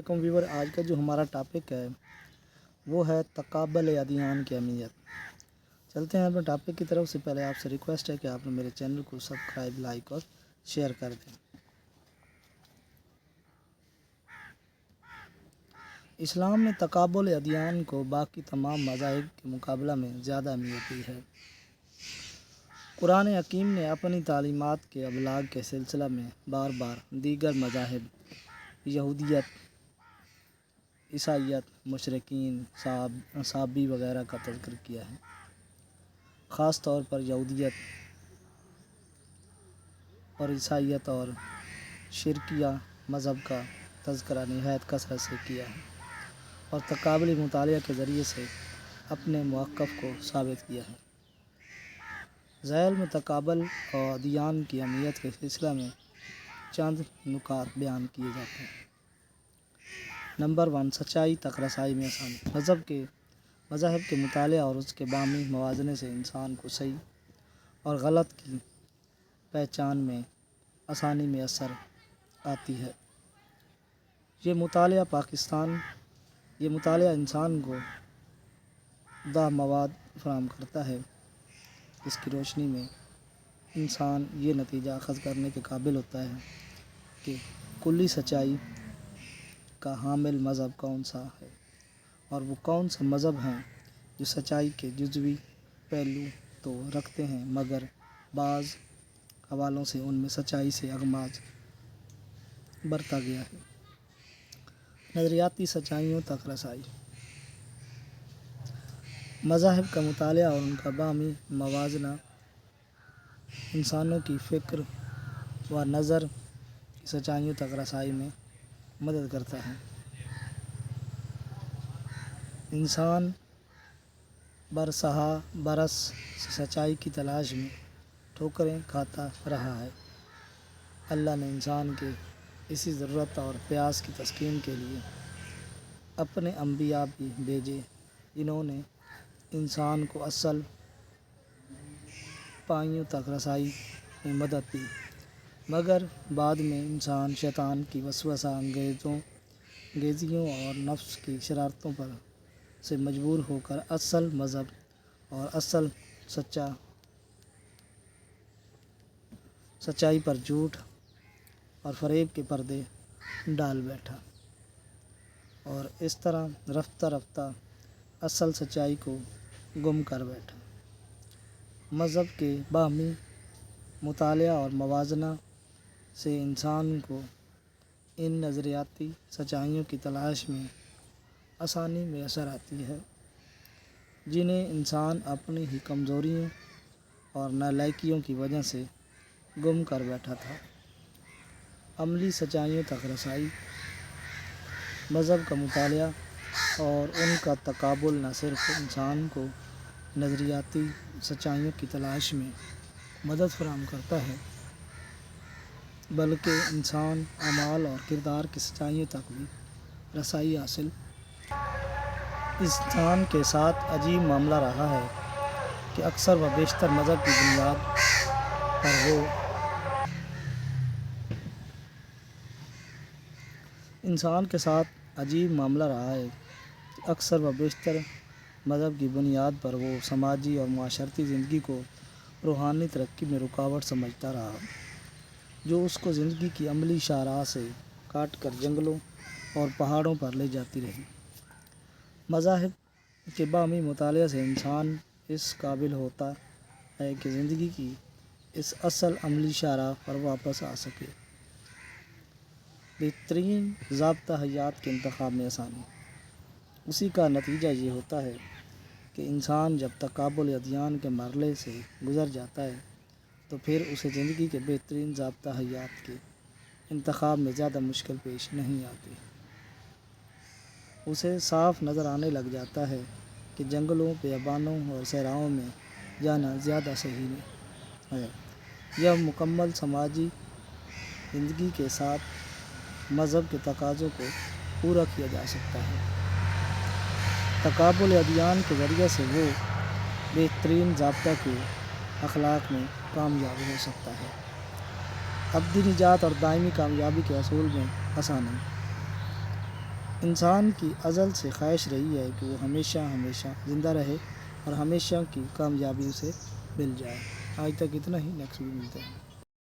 علیکم ویور، آج کا جو ہمارا ٹاپک ہے وہ ہے تقابل ادیان کی اہمیت۔ چلتے ہیں اپنے ٹاپک کی طرف سے پہلے آپ سے ریکویسٹ ہے کہ آپ نے میرے چینل کو سبسکرائب، لائک اور شیئر کر دیں۔ اسلام میں تقابل ادیان کو باقی تمام مذاہب کے مقابلہ میں زیادہ اہمیت دی ہے۔ قرآن حکیم نے اپنی تعلیمات کے ابلاغ کے سلسلہ میں بار بار دیگر مذاہب، یہودیت، عیسائیت، مشرکین، صابی وغیرہ کا تذکر کیا ہے۔ خاص طور پر یہودیت اور عیسائیت اور شرکیہ مذہب کا تذکرہ نہایت کثرت سے کیا ہے اور تقابلی مطالعہ کے ذریعے سے اپنے موقف کو ثابت کیا ہے۔ ذیل میں تقابل اور ادیان کی اہمیت کے سلسلہ میں چند نکات بیان کیے جاتے ہیں۔ نمبر 1، سچائی تک رسائی میں آسانی۔ مذہب کے مطالعہ اور اس کے باہمی موازنے سے انسان کو صحیح اور غلط کی پہچان میں آسانی میسر آتی ہے۔ یہ مطالعہ انسان کو مواد فراہم کرتا ہے جس کی روشنی میں انسان یہ نتیجہ اخذ کرنے کے قابل ہوتا ہے کہ کلی سچائی کا حامل مذہب کون سا ہے اور وہ کون سے مذہب ہیں جو سچائی کے جزوی پہلو تو رکھتے ہیں مگر بعض حوالوں سے ان میں سچائی سے اغماض برتا گیا ہے۔ نظریاتی سچائیوں تک رسائی۔ مذاہب کا مطالعہ اور ان کا باہمی موازنہ انسانوں کی فکر و نظر کی سچائیوں تک رسائی میں مدد کرتا ہے۔ انسان برس سچائی کی تلاش میں ٹھوکریں کھاتا رہا ہے۔ اللہ نے انسان کے اسی ضرورت اور پیاس کی تسکین کے لیے اپنے انبیاء بھی بھیجے جنہوں نے انسان کو اصل پائیوں تک رسائی میں مدد دی، مگر بعد میں انسان شیطان کی وسوسہ انگیزیوں اور نفس کی شرارتوں سے مجبور ہو کر اصل مذہب اور اصل سچائی پر جھوٹ اور فریب کے پردے ڈال بیٹھا اور اس طرح رفتہ رفتہ اصل سچائی کو گم کر بیٹھا۔ مذہب کے باہمی مطالعہ اور موازنہ سے انسان کو ان نظریاتی سچائیوں کی تلاش میں آسانی میسر آتی ہے جنہیں انسان اپنی ہی کمزوریوں اور نالائکیوں کی وجہ سے گم کر بیٹھا تھا۔ عملی سچائیوں تک رسائی۔ مذہب کا مطالعہ اور ان کا تقابل نہ صرف انسان کو نظریاتی سچائیوں کی تلاش میں مدد فراہم کرتا ہے بلکہ انسان اعمال اور کردار کی سچائیوں تک بھی رسائی حاصل۔ انسان کے ساتھ عجیب معاملہ رہا ہے کہ اکثر و بیشتر مذہب کی بنیاد پر وہ سماجی اور معاشرتی زندگی کو روحانی ترقی میں رکاوٹ سمجھتا رہا، جو اس کو زندگی کی عملی شاہراہ سے کاٹ کر جنگلوں اور پہاڑوں پر لے جاتی رہی۔ مذاہب کے باہمی مطالعہ سے انسان اس قابل ہوتا ہے کہ زندگی کی اس اصل عملی شاہراہ پر واپس آ سکے۔ بہترین ضابطہ حیات کے انتخاب میں آسانی۔ اسی کا نتیجہ یہ ہوتا ہے کہ انسان جب تقابل ادیان کے مرحلے سے گزر جاتا ہے تو پھر اسے زندگی کے بہترین ضابطہ حیات کے انتخاب میں زیادہ مشکل پیش نہیں آتی۔ اسے صاف نظر آنے لگ جاتا ہے کہ جنگلوں، بیابانوں اور صحراؤں میں جانا زیادہ صحیح ہے۔ یہ مکمل سماجی زندگی کے ساتھ مذہب کے تقاضوں کو پورا کیا جا سکتا ہے۔ تقابل ادیان کے ذریعے سے وہ بہترین ضابطہ کے اخلاق میں کامیاب ہو سکتا ہے۔ ابدی نجات اور دائمی کامیابی کے حصول میں آسانی۔ انسان کی ازل سے خواہش رہی ہے کہ وہ ہمیشہ ہمیشہ زندہ رہے اور ہمیشہ کی کامیابی اسے مل جائے۔ آج تک اتنا ہی، نیکسٹ بھی ملتے ہیں۔